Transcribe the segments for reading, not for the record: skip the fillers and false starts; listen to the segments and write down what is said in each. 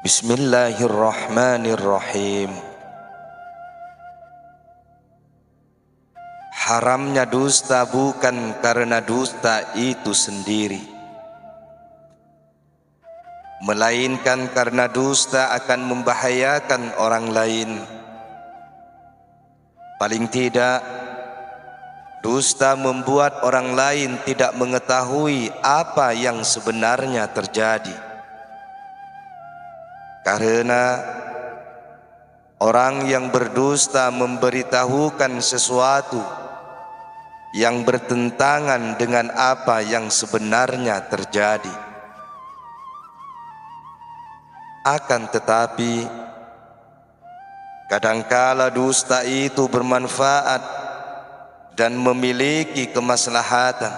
Bismillahirrahmanirrahim. Haramnya dusta bukan karena dusta itu sendiri, melainkan karena dusta akan membahayakan orang lain. Paling tidak, dusta membuat orang lain tidak mengetahui apa yang sebenarnya terjadi. Karena orang yang berdusta memberitahukan sesuatu yang bertentangan dengan apa yang sebenarnya terjadi. Akan tetapi, kadangkala dusta itu bermanfaat dan memiliki kemaslahatan,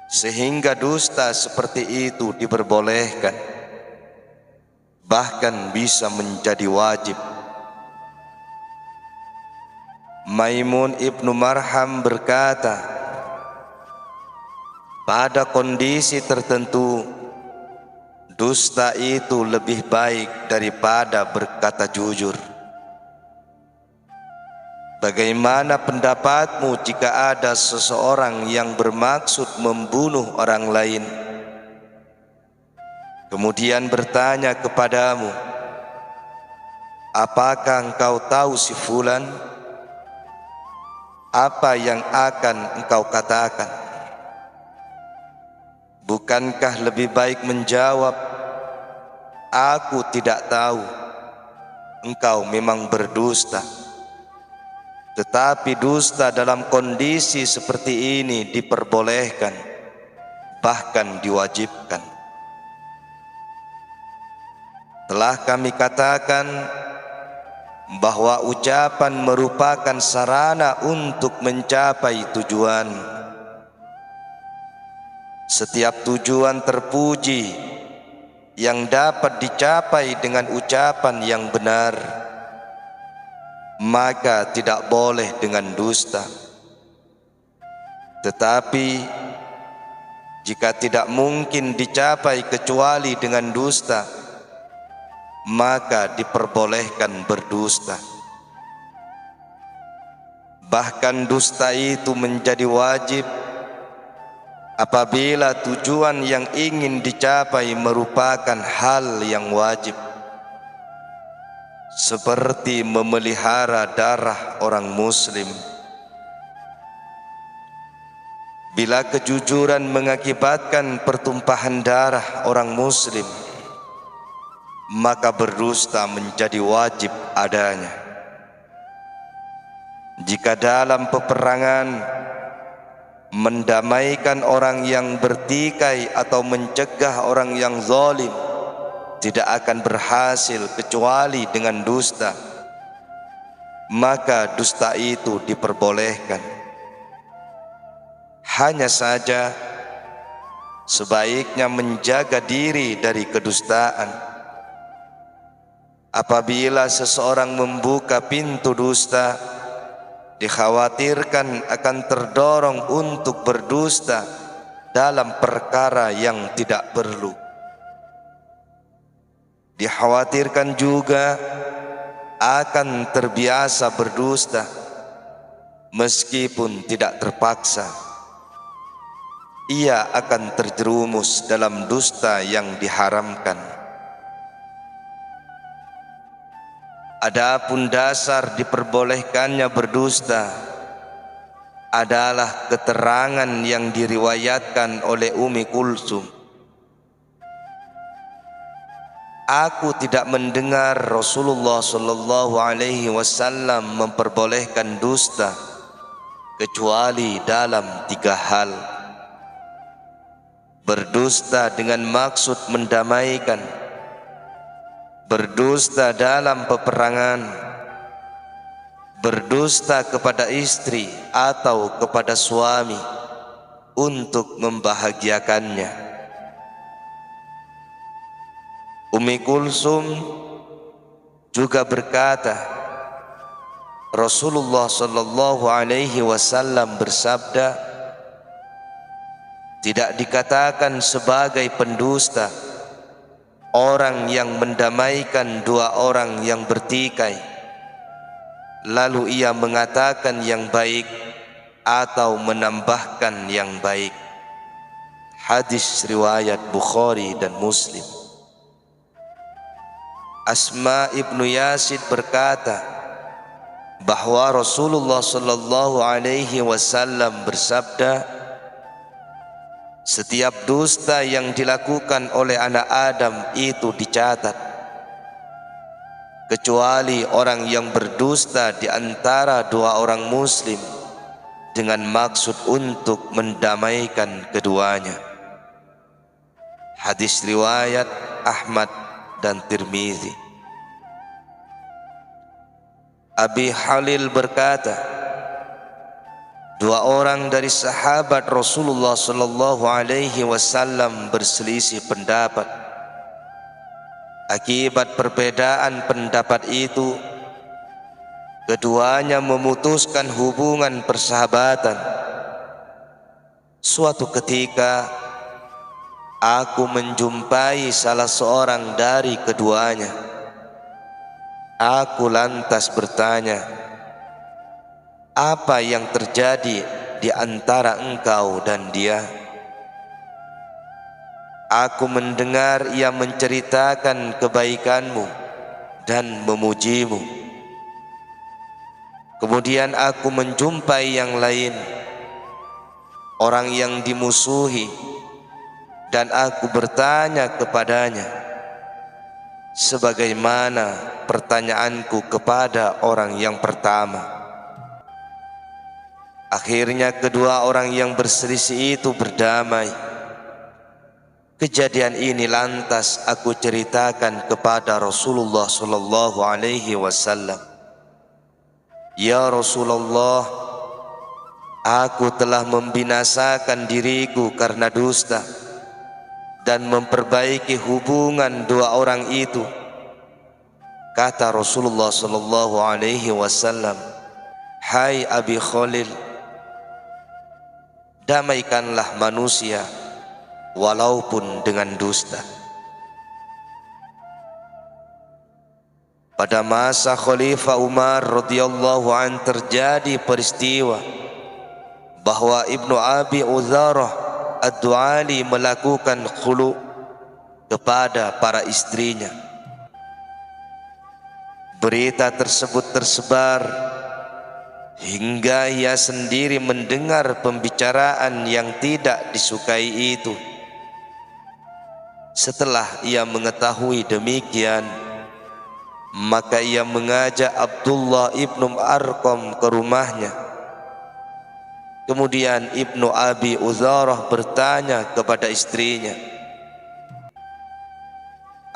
sehingga dusta seperti itu diperbolehkan, bahkan bisa menjadi wajib. Maimun ibnu Marham berkata, pada kondisi tertentu, dusta itu lebih baik daripada berkata jujur. Bagaimana pendapatmu jika ada seseorang yang bermaksud membunuh orang lain, kemudian bertanya kepadamu, apakah engkau tahu si fulan? Apa yang akan engkau katakan? Bukankah lebih baik menjawab, aku tidak tahu, engkau memang berdusta. Tetapi dusta dalam kondisi seperti ini diperbolehkan, bahkan diwajibkan. Telah kami katakan bahwa ucapan merupakan sarana untuk mencapai tujuan. Setiap tujuan terpuji yang dapat dicapai dengan ucapan yang benar, maka tidak boleh dengan dusta. Tetapi jika tidak mungkin dicapai kecuali dengan dusta, maka diperbolehkan berdusta. Bahkan dusta itu menjadi wajib apabila tujuan yang ingin dicapai merupakan hal yang wajib, seperti memelihara darah orang muslim. Bila kejujuran mengakibatkan pertumpahan darah orang muslim, maka berdusta menjadi wajib adanya. Jika dalam peperangan mendamaikan orang yang bertikai atau mencegah orang yang zalim tidak akan berhasil kecuali dengan dusta, maka dusta itu diperbolehkan. Hanya saja sebaiknya menjaga diri dari kedustaan. Apabila seseorang membuka pintu dusta, dikhawatirkan akan terdorong untuk berdusta dalam perkara yang tidak perlu. Dikhawatirkan juga akan terbiasa berdusta meskipun tidak terpaksa. Ia akan terjerumus dalam dusta yang diharamkan. Adapun dasar diperbolehkannya berdusta adalah keterangan yang diriwayatkan oleh Ummi Kulsum. Aku tidak mendengar Rasulullah sallallahu alaihi wasallam memperbolehkan dusta kecuali dalam 3 hal. Berdusta dengan maksud mendamaikan, berdusta dalam peperangan, berdusta kepada istri atau kepada suami untuk membahagiakannya. Ummi Kulsum juga berkata, Rasulullah sallallahu alaihi wasallam bersabda, tidak dikatakan sebagai pendusta orang yang mendamaikan dua orang yang bertikai, lalu ia mengatakan yang baik atau menambahkan yang baik. Hadis riwayat Bukhari dan Muslim. Asma ibnu Yazid berkata bahwa Rasulullah sallallahu alaihi wasallam bersabda, setiap dusta yang dilakukan oleh anak Adam itu dicatat, kecuali orang yang berdusta di antara dua orang muslim dengan maksud untuk mendamaikan keduanya. Hadis riwayat Ahmad dan Tirmizi. Abi Halil berkata, dua orang dari sahabat Rasulullah sallallahu alaihi wasallam berselisih pendapat. Akibat perbedaan pendapat itu, keduanya memutuskan hubungan persahabatan. Suatu ketika aku menjumpai salah seorang dari keduanya. Aku lantas bertanya, apa yang terjadi di antara engkau dan dia? Aku mendengar ia menceritakan kebaikanmu dan memujimu. Kemudian aku menjumpai yang lain, orang yang dimusuhi, dan aku bertanya kepadanya sebagaimana pertanyaanku kepada orang yang pertama. Akhirnya kedua orang yang berselisih itu berdamai. Kejadian ini lantas aku ceritakan kepada Rasulullah sallallahu alaihi wasallam. Ya Rasulullah, aku telah membinasakan diriku karena dusta dan memperbaiki hubungan dua orang itu. Kata Rasulullah sallallahu alaihi wasallam, hai Abi Khalil, damaikanlah manusia walaupun dengan dusta. Pada masa Khalifah Umar radhiyallahu an terjadi peristiwa bahwa Ibnu Abi Udzarah Ad-Du'ali melakukan khulu kepada para istrinya. Berita tersebut tersebar hingga ia sendiri mendengar pembicaraan yang tidak disukai itu. Setelah ia mengetahui demikian, maka ia mengajak Abdullah ibnu Arqam ke rumahnya. Kemudian Ibnu Abi Udzarah bertanya kepada istrinya,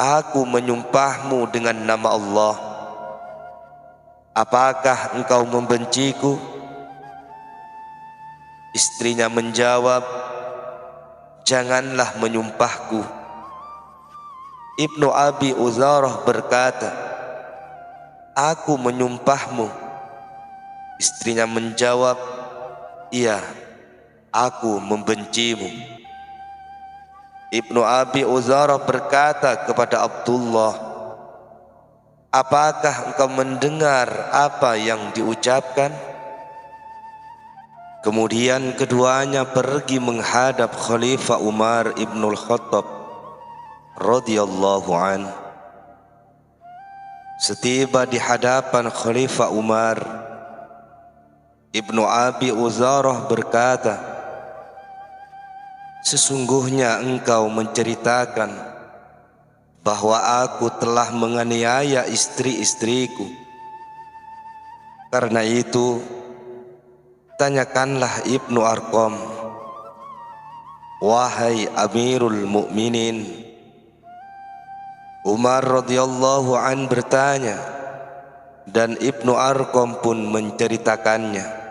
aku menyumpahmu dengan nama Allah, apakah engkau membenciku? Istrinya menjawab, janganlah menyumpahku. Ibnu Abi Udzarah berkata, aku menyumpahmu. Istrinya menjawab, iya, aku membencimu. Ibnu Abi Udzarah berkata kepada Abdullah, apakah engkau mendengar apa yang diucapkan? Kemudian keduanya pergi menghadap Khalifah Umar ibnul Khattab radhiyallahu an. Setiba di hadapan Khalifah Umar, Ibnu Abi Udzarah berkata, sesungguhnya engkau menceritakan bahwa aku telah menganiaya istri-istriku. Karena itu, tanyakanlah Ibnu Arqam, wahai Amirul Mukminin. Umar radhiyallahu an bertanya, dan Ibnu Arqam pun menceritakannya.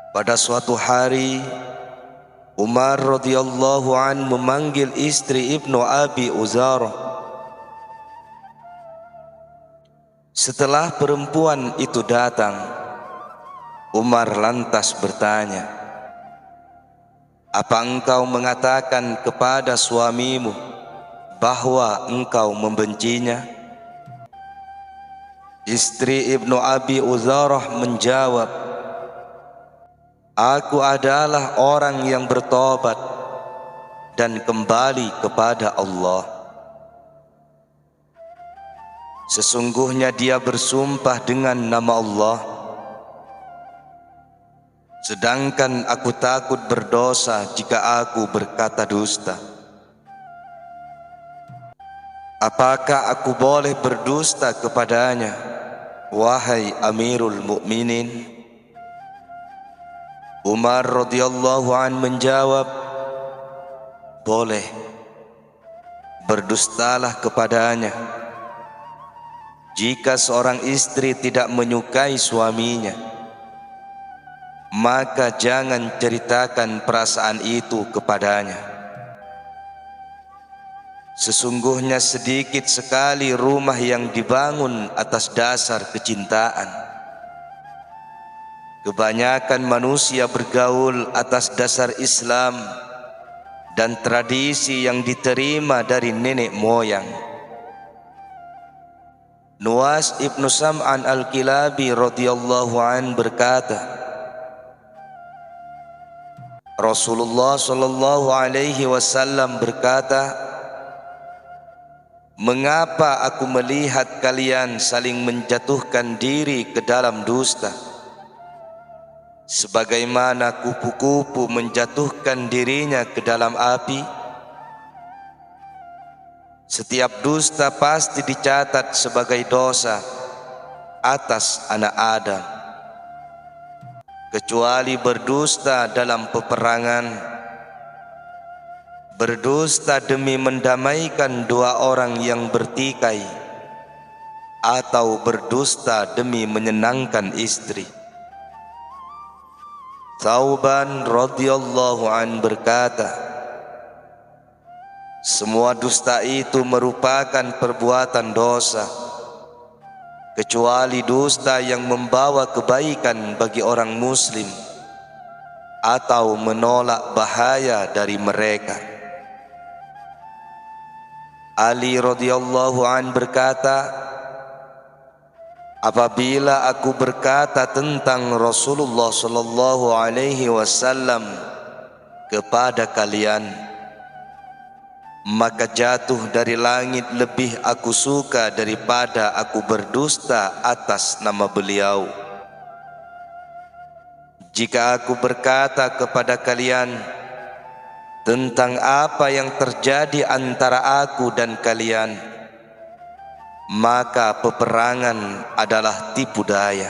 Pada suatu hari, Umar radhiyallahu an memanggil istri Ibnu Abi Udzarah. Setelah perempuan itu datang, Umar lantas bertanya, apa engkau mengatakan kepada suamimu bahwa engkau membencinya? Istri Ibnu Abi Uzarah menjawab, aku adalah orang yang bertobat dan kembali kepada Allah. Sesungguhnya dia bersumpah dengan nama Allah, sedangkan aku takut berdosa jika aku berkata dusta. Apakah aku boleh berdusta kepadanya, wahai Amirul Mukminin? Umar radhiyallahu an menjawab, boleh, berdustalah kepadanya. Jika seorang istri tidak menyukai suaminya, maka jangan ceritakan perasaan itu kepadanya. Sesungguhnya sedikit sekali rumah yang dibangun atas dasar kecintaan. Kebanyakan manusia bergaul atas dasar Islam dan tradisi yang diterima dari nenek moyang. Nuwas ibnu Sam'an al-Kilabi radhiyallahu an berkata, Rasulullah sallallahu alaihi wasallam berkata, mengapa aku melihat kalian saling menjatuhkan diri ke dalam dusta, sebagaimana kupu-kupu menjatuhkan dirinya ke dalam api? Setiap dusta pasti dicatat sebagai dosa atas anak Adam, kecuali berdusta dalam peperangan, berdusta demi mendamaikan dua orang yang bertikai, atau berdusta demi menyenangkan istri. Thauban radhiyallahu an berkata, semua dusta itu merupakan perbuatan dosa, kecuali dusta yang membawa kebaikan bagi orang muslim atau menolak bahaya dari mereka. Ali radhiyallahu an berkata, apabila aku berkata tentang Rasulullah sallallahu alaihi wasallam kepada kalian, maka jatuh dari langit lebih aku suka daripada aku berdusta atas nama beliau. Jika aku berkata kepada kalian tentang apa yang terjadi antara aku dan kalian, maka peperangan adalah tipu daya.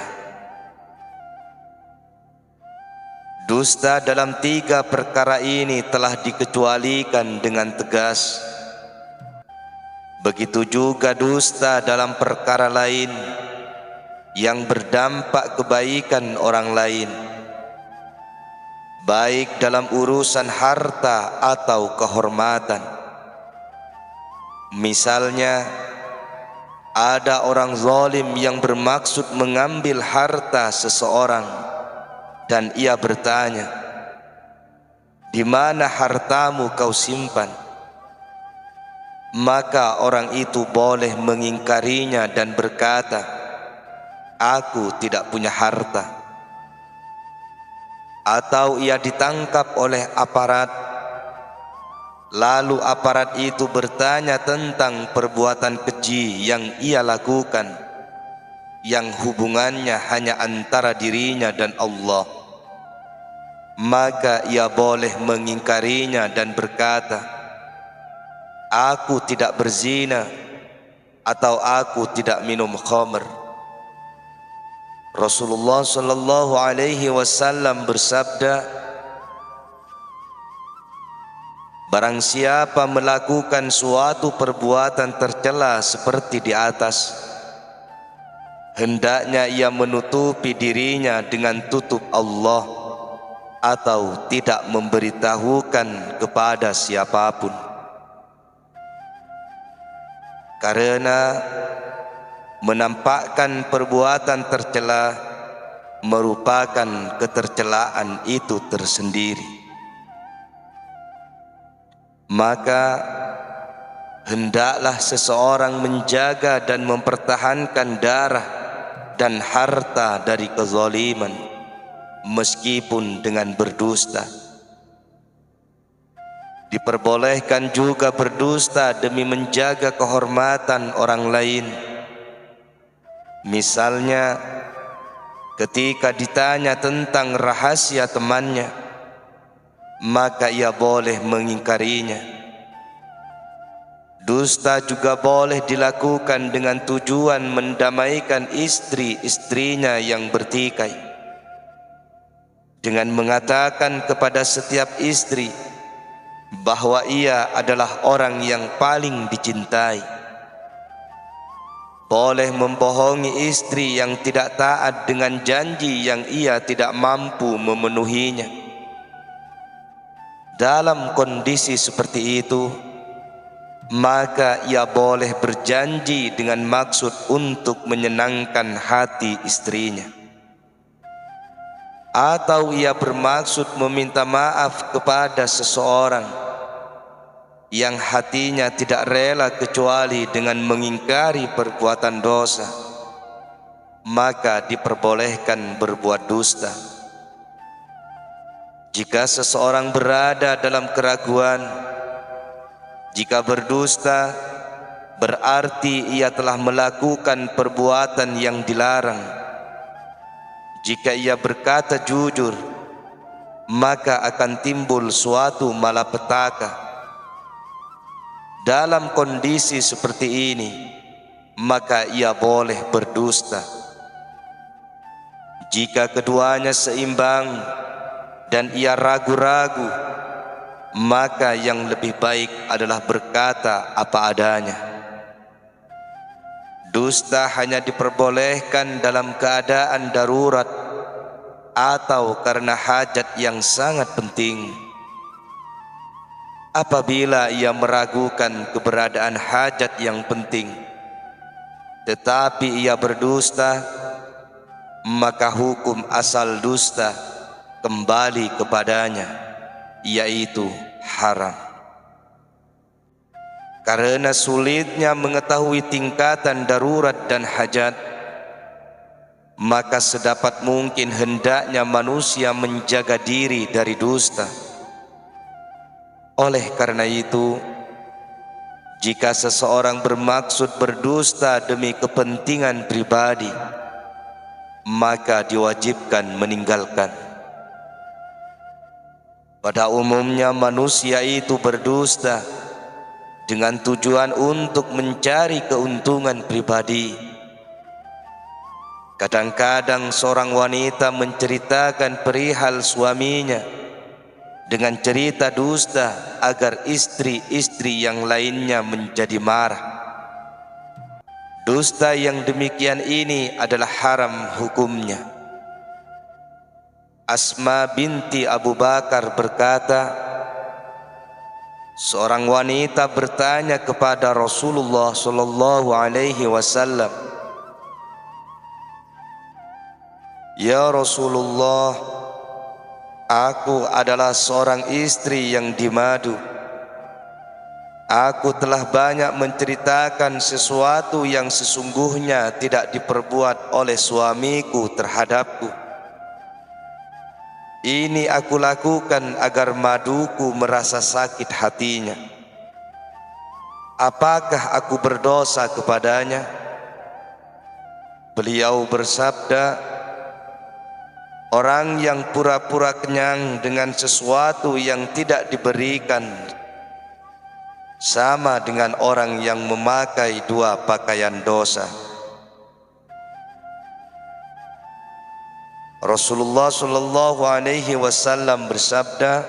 Dusta dalam tiga perkara ini telah dikecualikan dengan tegas. Begitu juga dusta dalam perkara lain yang berdampak kebaikan orang lain, baik dalam urusan harta atau kehormatan. Misalnya, ada orang zalim yang bermaksud mengambil harta seseorang, dan ia bertanya, di mana hartamu kau simpan? Maka orang itu boleh mengingkarinya dan berkata, aku tidak punya harta. Atau ia ditangkap oleh aparat, lalu aparat itu bertanya tentang perbuatan keji yang ia lakukan, yang hubungannya hanya antara dirinya dan Allah. Maka ia boleh mengingkarinya dan berkata, aku tidak berzina, atau aku tidak minum khamr. Rasulullah sallallahu alaihi wasallam bersabda, barang siapa melakukan suatu perbuatan tercela seperti di atas, hendaknya ia menutupi dirinya dengan tutup Allah, atau tidak memberitahukan kepada siapapun. Karena menampakkan perbuatan tercela merupakan ketercelaan itu tersendiri. Maka hendaklah seseorang menjaga dan mempertahankan darah dan harta dari kezaliman, meskipun dengan berdusta. Diperbolehkan juga berdusta demi menjaga kehormatan orang lain. Misalnya, ketika ditanya tentang rahasia temannya, maka ia boleh mengingkarinya. Dusta juga boleh dilakukan dengan tujuan mendamaikan istri-istrinya yang bertikai, dengan mengatakan kepada setiap istri bahwa ia adalah orang yang paling dicintai. Boleh membohongi istri yang tidak taat dengan janji yang ia tidak mampu memenuhinya. Dalam kondisi seperti itu, maka ia boleh berjanji dengan maksud untuk menyenangkan hati istrinya, atau ia bermaksud meminta maaf kepada seseorang yang hatinya tidak rela kecuali dengan mengingkari perbuatan dosa, maka diperbolehkan berbuat dusta. Jika seseorang berada dalam keraguan, jika berdusta berarti ia telah melakukan perbuatan yang dilarang. Jika ia berkata jujur, maka akan timbul suatu malapetaka. Dalam kondisi seperti ini, maka ia boleh berdusta. Jika keduanya seimbang dan ia ragu-ragu, maka yang lebih baik adalah berkata apa adanya. Dusta hanya diperbolehkan dalam keadaan darurat atau karena hajat yang sangat penting. Apabila ia meragukan keberadaan hajat yang penting, tetapi ia berdusta, maka hukum asal dusta kembali kepadanya, yaitu haram. Karena sulitnya mengetahui tingkatan darurat dan hajat, maka sedapat mungkin hendaknya manusia menjaga diri dari dusta. Oleh karena itu, jika seseorang bermaksud berdusta demi kepentingan pribadi, maka diwajibkan meninggalkan. Pada umumnya manusia itu berdusta dengan tujuan untuk mencari keuntungan pribadi. Kadang-kadang seorang wanita menceritakan perihal suaminya dengan cerita dusta agar istri-istri yang lainnya menjadi marah. Dusta yang demikian ini adalah haram hukumnya. Asma binti Abu Bakar berkata, seorang wanita bertanya kepada Rasulullah sallallahu alaihi wasallam, "Ya Rasulullah, aku adalah seorang istri yang dimadu. Aku telah banyak menceritakan sesuatu yang sesungguhnya tidak diperbuat oleh suamiku terhadapku. Ini aku lakukan agar maduku merasa sakit hatinya. Apakah aku berdosa kepadanya?" Beliau bersabda, "Orang yang pura-pura kenyang dengan sesuatu yang tidak diberikan sama dengan orang yang memakai dua pakaian dosa." Rasulullah sallallahu alaihi wasallam bersabda,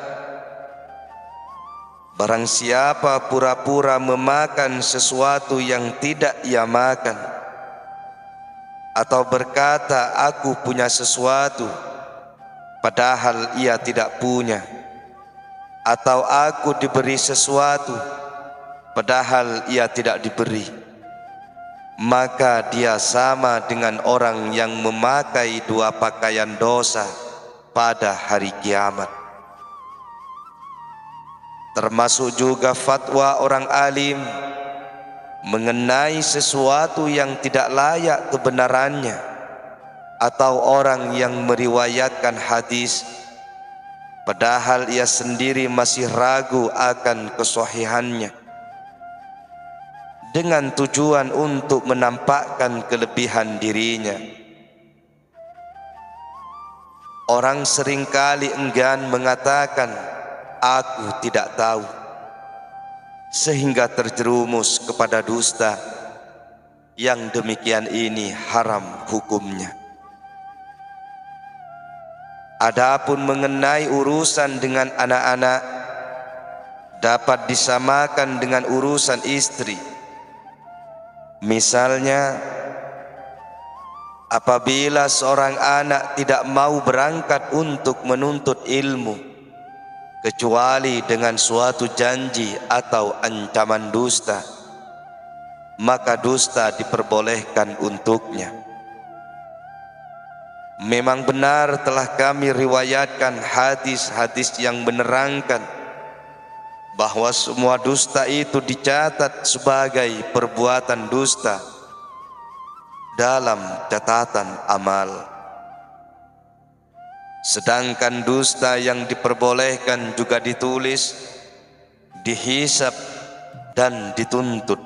"Barang siapa pura-pura memakan sesuatu yang tidak ia makan, atau berkata aku punya sesuatu padahal ia tidak punya, atau aku diberi sesuatu padahal ia tidak diberi, maka dia sama dengan orang yang memakai dua pakaian dosa pada hari kiamat." Termasuk juga fatwa orang alim mengenai sesuatu yang tidak layak kebenarannya, atau orang yang meriwayatkan hadis padahal ia sendiri masih ragu akan kesahihannya, dengan tujuan untuk menampakkan kelebihan dirinya. Orang seringkali enggan mengatakan, "Aku tidak tahu," sehingga terjerumus kepada dusta. Yang demikian ini haram hukumnya. Adapun mengenai urusan dengan anak-anak, dapat disamakan dengan urusan istri. Misalnya, apabila seorang anak tidak mau berangkat untuk menuntut ilmu kecuali dengan suatu janji atau ancaman dusta, maka dusta diperbolehkan untuknya. Memang benar telah kami riwayatkan hadis-hadis yang menerangkan bahwa semua dusta itu dicatat sebagai perbuatan dusta dalam catatan amal. Sedangkan dusta yang diperbolehkan juga ditulis, dihisab, dan dituntut.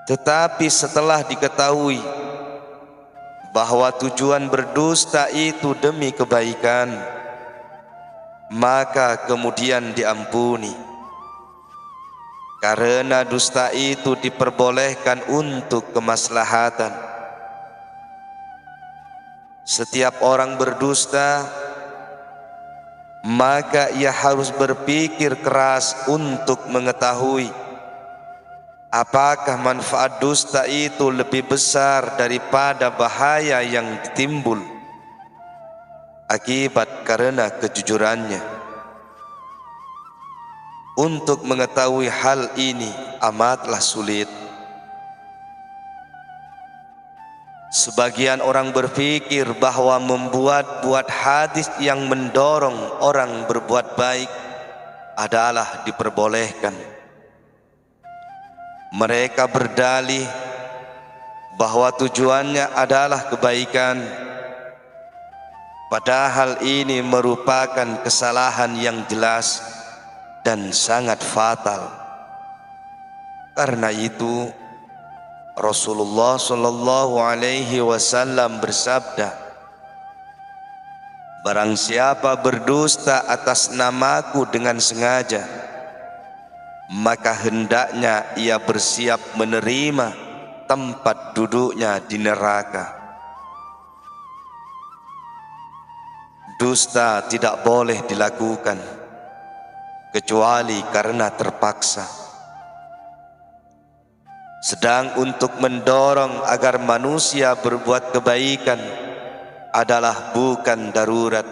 Tetapi setelah diketahui bahwa tujuan berdusta itu demi kebaikan, maka kemudian diampuni, karena dusta itu diperbolehkan untuk kemaslahatan. Setiap orang berdusta, maka ia harus berpikir keras untuk mengetahui apakah manfaat dusta itu lebih besar daripada bahaya yang timbul akibat karena kejujurannya. Untuk mengetahui hal ini amatlah sulit. Sebagian orang berpikir bahwa membuat hadis yang mendorong orang berbuat baik adalah diperbolehkan. Mereka berdalih bahwa tujuannya adalah kebaikan, padahal ini merupakan kesalahan yang jelas dan sangat fatal. Karena itu Rasulullah Shallallahu Alaihi Wasallam bersabda, "Barang siapa berdusta atas namaku dengan sengaja, maka hendaknya ia bersiap menerima tempat duduknya di neraka." Dusta tidak boleh dilakukan kecuali karena terpaksa. Sedang untuk mendorong agar manusia berbuat kebaikan adalah bukan darurat.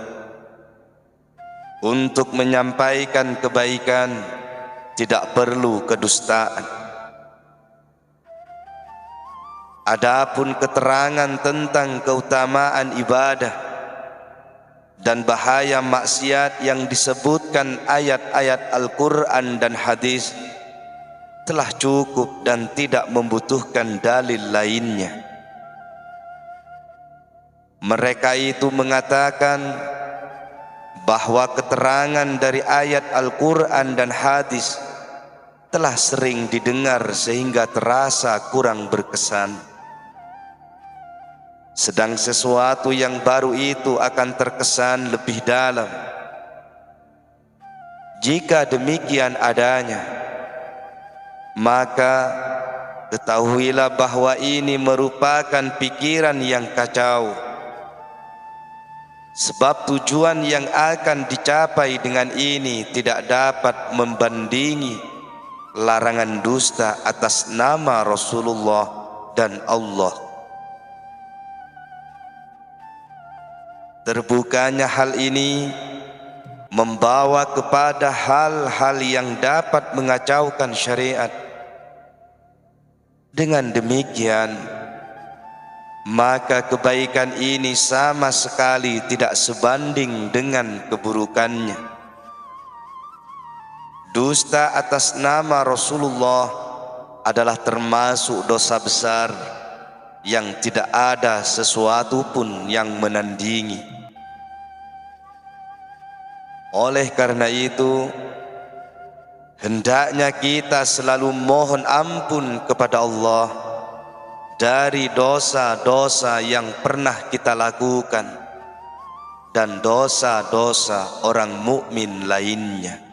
Untuk menyampaikan kebaikan tidak perlu kedustaan. Adapun keterangan tentang keutamaan ibadah dan bahaya maksiat yang disebutkan ayat-ayat Al-Quran dan hadis telah cukup dan tidak membutuhkan dalil lainnya. Mereka itu mengatakan bahwa keterangan dari ayat Al-Quran dan hadis telah sering didengar sehingga terasa kurang berkesan. Sedang sesuatu yang baru itu akan terkesan lebih dalam. Jika demikian adanya, maka ketahuilah bahwa ini merupakan pikiran yang kacau. Sebab tujuan yang akan dicapai dengan ini tidak dapat membandingi larangan dusta atas nama Rasulullah dan Allah. Terbukanya hal ini membawa kepada hal-hal yang dapat mengacaukan syariat. Dengan demikian, maka kebaikan ini sama sekali tidak sebanding dengan keburukannya. dusta atas nama Rasulullah adalah termasuk dosa besar yang tidak ada sesuatu pun yang menandingi. Oleh karena itu, hendaknya kita selalu mohon ampun kepada Allah dari dosa-dosa yang pernah kita lakukan dan dosa-dosa orang mukmin lainnya.